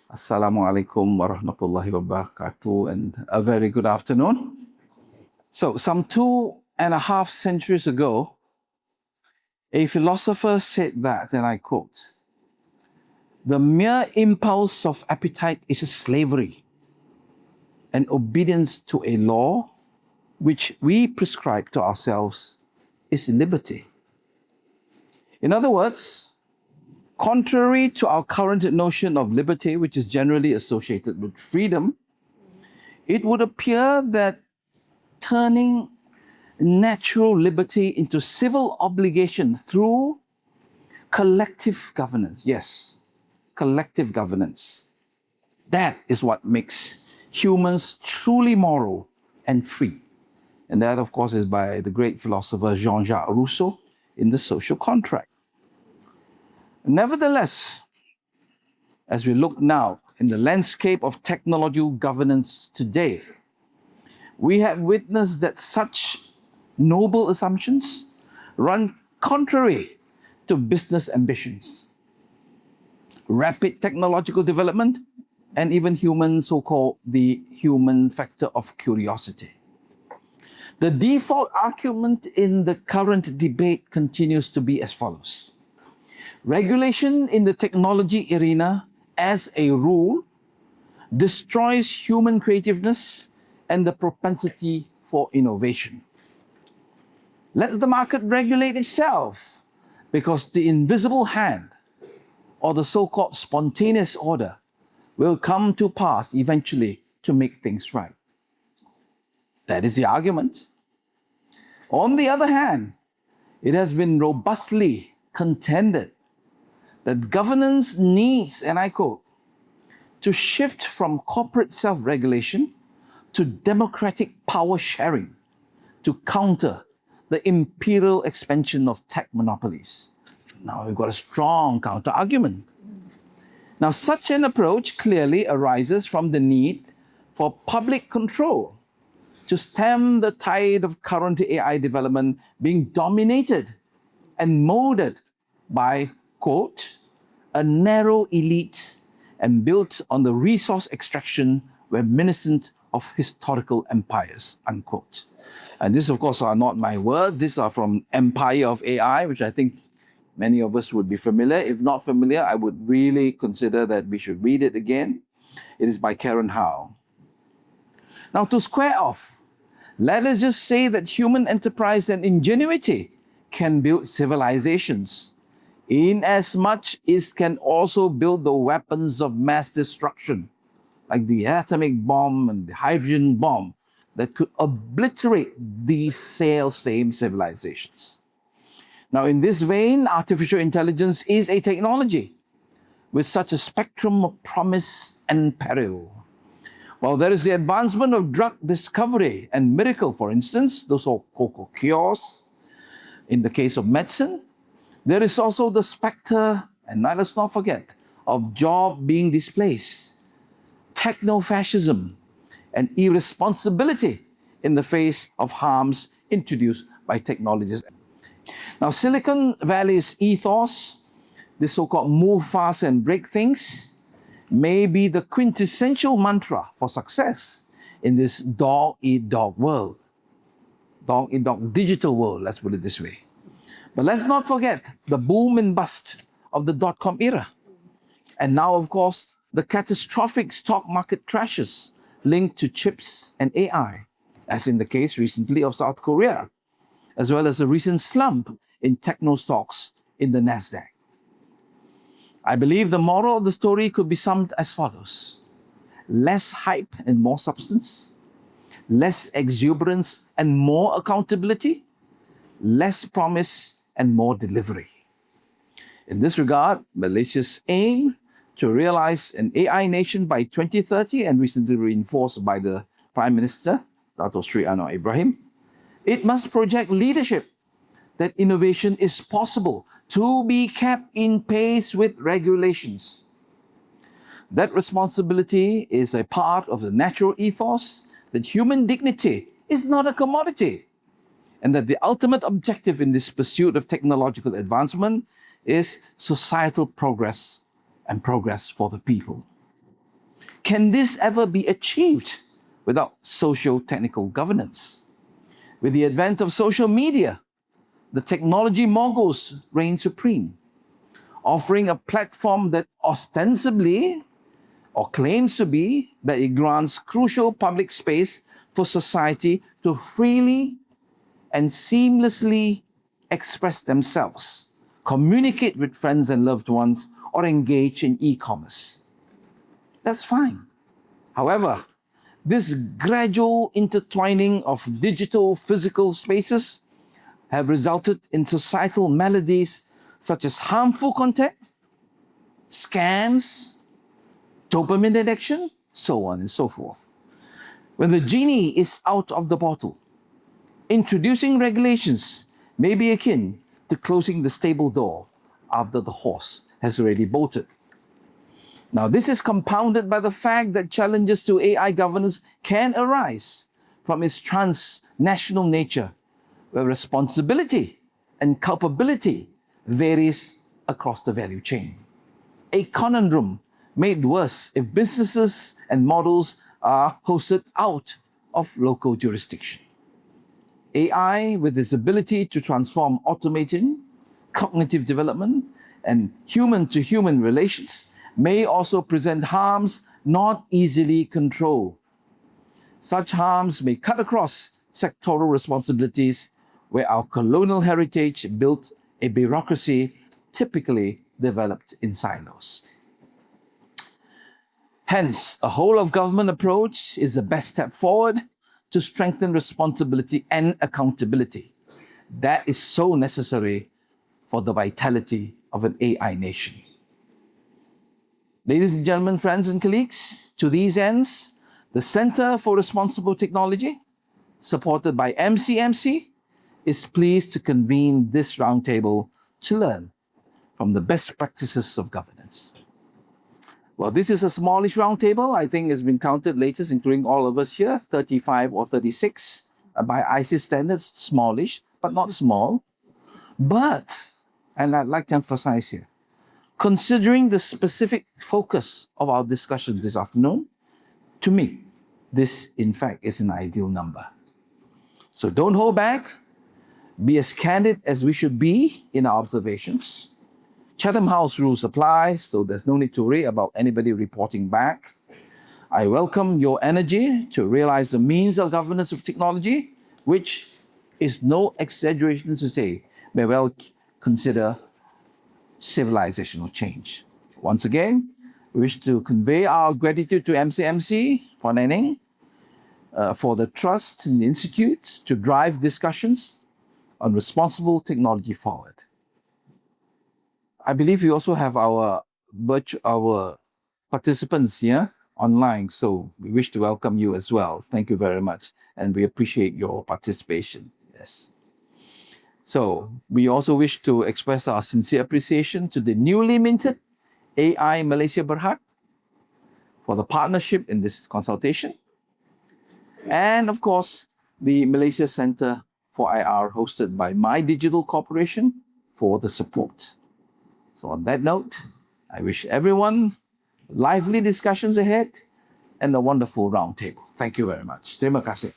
Assalamualaikum warahmatullahi wabarakatuh, and a very good afternoon. So, some 2.5 centuries ago, a philosopher said that, and I quote, "The mere impulse of appetite is a slavery, and obedience to a law which we prescribe to ourselves is liberty." In other words, contrary to our current notion of liberty, which is generally associated with freedom, it would appear that turning natural liberty into civil obligation through collective governance, yes, collective governance, that is what makes humans truly moral and free. And that, of course, is by the great philosopher Jean-Jacques Rousseau in The Social Contract. Nevertheless, as we look now in the landscape of technological governance today, we have witnessed that such noble assumptions run contrary to business ambitions, rapid technological development, and even the human factor of curiosity. The default argument in the current debate continues to be as follows. Regulation in the technology arena, as a rule, destroys human creativeness and the propensity for innovation. Let the market regulate itself, because the invisible hand, or the so-called spontaneous order, will come to pass eventually to make things right. That is the argument. On the other hand, it has been robustly contended that governance needs, and I quote, to shift from corporate self-regulation to democratic power sharing to counter the imperial expansion of tech monopolies. Now we've got a strong counter-argument. Now, such an approach clearly arises from the need for public control to stem the tide of current AI development being dominated and molded by, quote, a narrow elite and built on the resource extraction reminiscent of historical empires, unquote. And this, of course, are not my words. These are from Empire of AI, which I think many of us would be familiar. If not familiar, I would really consider that we should read it again. It is by Karen Howe. Now, to square off, let us just say that human enterprise and ingenuity can build civilizations, in as much as can also build the weapons of mass destruction, like the atomic bomb and the hydrogen bomb, that could obliterate these same civilizations. Now, in this vein, artificial intelligence is a technology with such a spectrum of promise and peril. While there is the advancement of drug discovery and miracle, for instance, those so-called cures, in the case of medicine, there is also the specter, and let's not forget, of job being displaced, techno-fascism, and irresponsibility in the face of harms introduced by technologies. Now, Silicon Valley's ethos, the so-called move fast and break things, may be the quintessential mantra for success in this dog-eat-dog world. Dog-eat-dog digital world, let's put it this way. But let's not forget the boom and bust of the dot-com era. And now, of course, the catastrophic stock market crashes linked to chips and AI, as in the case recently of South Korea, as well as a recent slump in techno stocks in the Nasdaq. I believe the moral of the story could be summed as follows. Less hype and more substance, less exuberance and more accountability, less promise and more delivery. In this regard, Malaysia's aim to realize an AI nation by 2030, and recently reinforced by the Prime Minister, Datuk Sri Anwar Ibrahim, it must project leadership that innovation is possible to be kept in pace with regulations. That responsibility is a part of the natural ethos that human dignity is not a commodity, and that the ultimate objective in this pursuit of technological advancement is societal progress and progress for the people. can this ever be achieved without socio-technical governance? With the advent of social media, the technology moguls reign supreme, offering a platform that ostensibly, or claims to be, that it grants crucial public space for society to freely and seamlessly express themselves, communicate with friends and loved ones, or engage in e-commerce. That's fine. However, this gradual intertwining of digital physical spaces have resulted in societal maladies such as harmful content, scams, dopamine addiction, so on and so forth. When the genie is out of the bottle, introducing regulations may be akin to closing the stable door after the horse has already bolted. Now, this is compounded by the fact that challenges to AI governance can arise from its transnational nature, where responsibility and culpability varies across the value chain. A conundrum made worse if businesses and models are hosted out of local jurisdiction. AI, with its ability to transform automating, cognitive development, and human-to-human relations, may also present harms not easily controlled. Such harms may cut across sectoral responsibilities, where our colonial heritage built a bureaucracy typically developed in silos. Hence, a whole-of-government approach is the best step forward to strengthen responsibility and accountability. That is so necessary for the vitality of an AI nation. Ladies and gentlemen, friends and colleagues, to these ends, the Centre for Responsible Technology, supported by MCMC, is pleased to convene this roundtable to learn from the best practices of governance. Well, this is a smallish roundtable. I think it's been counted latest, including all of us here, 35 or 36. By ICIS standards, smallish, but not small. But, and I'd like to emphasize here, considering the specific focus of our discussion this afternoon, to me, this in fact is an ideal number. So don't hold back, be as candid as we should be in our observations. Chatham House rules apply, so there's no need to worry about anybody reporting back. I welcome your energy to realize the means of governance of technology, which is no exaggeration to say, may well consider civilizational change. Once again, we wish to convey our gratitude to MCMC for Nenning, for the trust in the Institute to drive discussions on responsible technology forward. I believe we also have our participants here online, so we wish to welcome you as well. Thank you very much, and we appreciate your participation. Yes. So we also wish to express our sincere appreciation to the newly minted AI Malaysia Berhad for the partnership in this consultation. And of course, the Malaysia Centre4IR hosted by MyDIGITAL Corporation for the support. So on that note, I wish everyone lively discussions ahead and a wonderful roundtable. Thank you very much. Terima kasih.